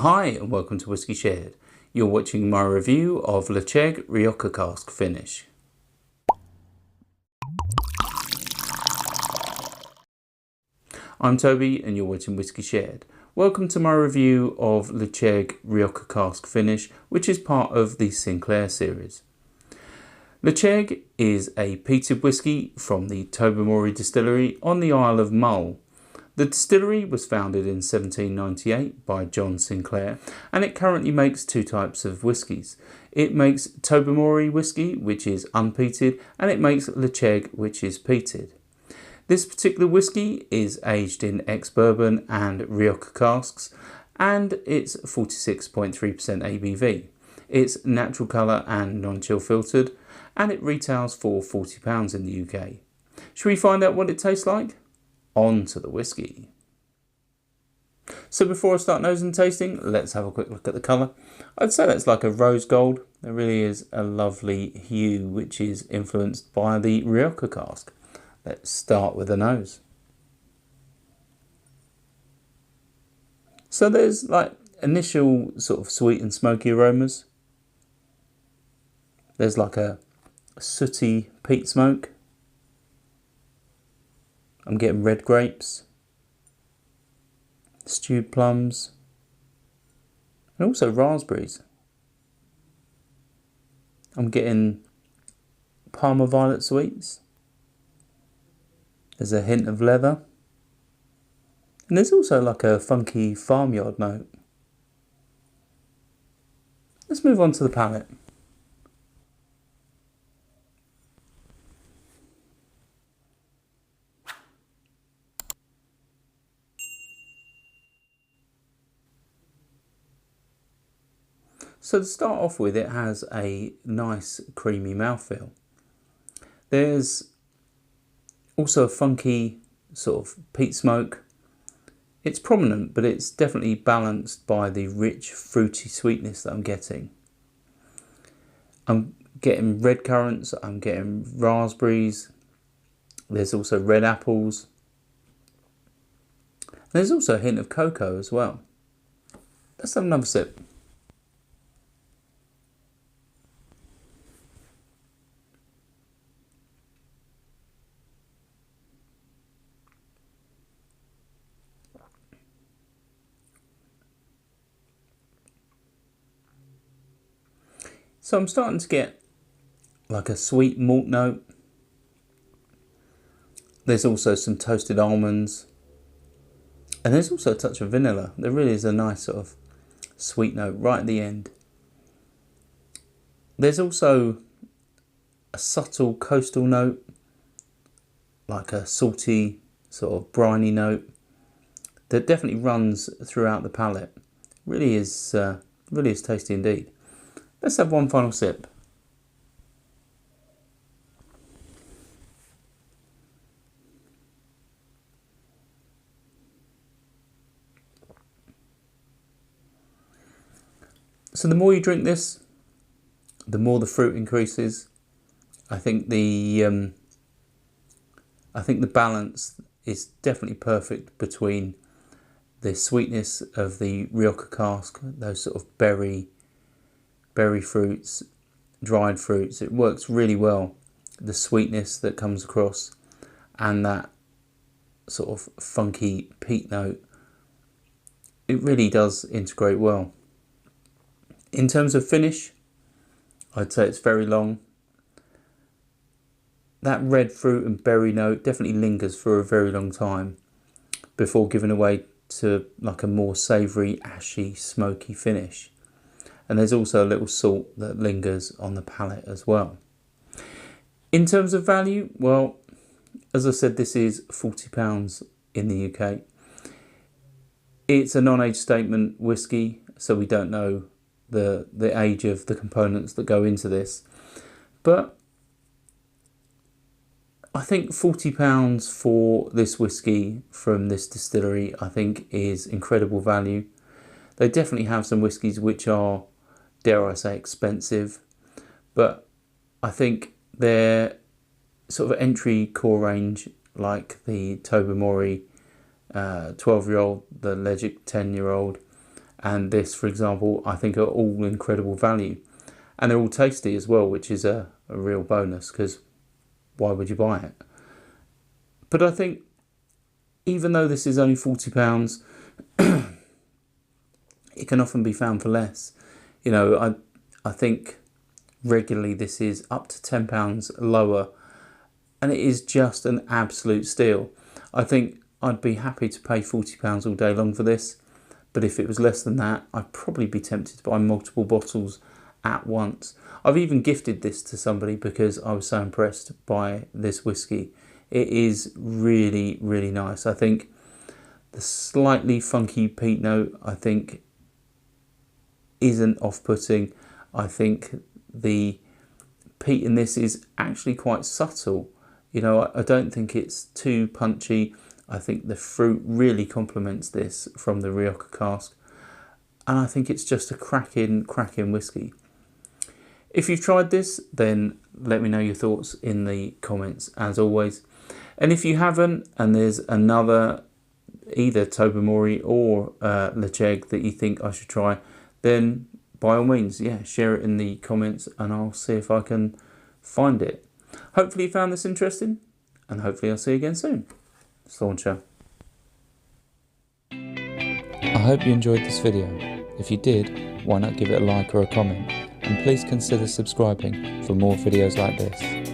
Hi and welcome to Whisky Shared. You're watching my review of Ledaig Rioja Cask Finish. I'm Toby and you're watching Whisky Shared. Welcome to my review of Ledaig Rioja Cask Finish, which is part of the Sinclair series. Ledaig is a peated whisky from the Tobermory distillery on the Isle of Mull. The distillery was founded in 1798 by John Sinclair, and it currently makes two types of whiskies. It makes Tobermory whisky, which is unpeated, and it makes Ledaig, which is peated. This particular whisky is aged in ex-bourbon and Rioja casks, and it's 46.3% ABV. It's natural colour and non-chill filtered, and it retails for £40 in the UK. Should we find out what it tastes like? On to the whisky. So before I start nosing and tasting, let's have a quick look at the colour. I'd say that's like a rose gold. There really is a lovely hue which is influenced by the Rioja cask. Let's start with the nose. So there's like initial sort of sweet and smoky aromas. There's like a sooty peat smoke. I'm getting red grapes, stewed plums, and also raspberries. I'm getting Parma violet sweets. There's a hint of leather. And there's also like a funky farmyard note. Let's move on to the palate. So to start off with, it has a nice creamy mouthfeel. There's also a funky sort of peat smoke. It's prominent, but it's definitely balanced by the rich fruity sweetness that I'm getting. I'm getting red currants, I'm getting raspberries. There's also red apples. There's also a hint of cocoa as well. Let's have another sip. So I'm starting to get like a sweet malt note. There's also some toasted almonds. And there's also a touch of vanilla. There really is a nice sort of sweet note right at the end. There's also a subtle coastal note, like a salty sort of briny note that definitely runs throughout the palate. Really is tasty indeed. Let's have one final sip. So the more you drink this, the more the fruit increases. I think the balance is definitely perfect between the sweetness of the Rioja cask, those sort of berry fruits, dried fruits. It works really well. The sweetness that comes across and that sort of funky peat note, it really does integrate well. In terms of finish, I'd say it's very long. That red fruit and berry note definitely lingers for a very long time before giving away to like a more savoury, ashy, smoky finish. And there's also a little salt that lingers on the palate as well. In terms of value, well, as I said, this is £40 in the UK. It's a non-age statement whisky, so we don't know the age of the components that go into this. But I think £40 for this whisky from this distillery, I think is incredible value. They definitely have some whiskies which are, dare I say, expensive, but I think their sort of entry core range, like the Tobermory 12-year-old, the Ledaig 10-year-old, and this, for example, I think are all incredible value. And they're all tasty as well, which is a real bonus, because why would you buy it? But I think even though this is only £40, it can often be found for less. You know, I think regularly this is up to £10 lower, and it is just an absolute steal. I think I'd be happy to pay £40 all day long for this, but if it was less than that, I'd probably be tempted to buy multiple bottles at once. I've even gifted this to somebody because I was so impressed by this whiskey. It is really, really nice. I think the slightly funky peat note, I think, isn't off-putting. I think the peat in this is actually quite subtle. You know, I don't think it's too punchy. I think the fruit really complements this from the Rioja cask, and I think it's just a cracking whiskey. If you've tried this, then let me know your thoughts in the comments, as always. And if you haven't, and there's another, either Tobermory or Ledaig that you think I should try, then by all means, yeah, share it in the comments and I'll see if I can find it. Hopefully you found this interesting, and hopefully I'll see you again soon. Slauncher. I hope you enjoyed this video. If you did, why not give it a like or a comment, and please consider subscribing for more videos like this.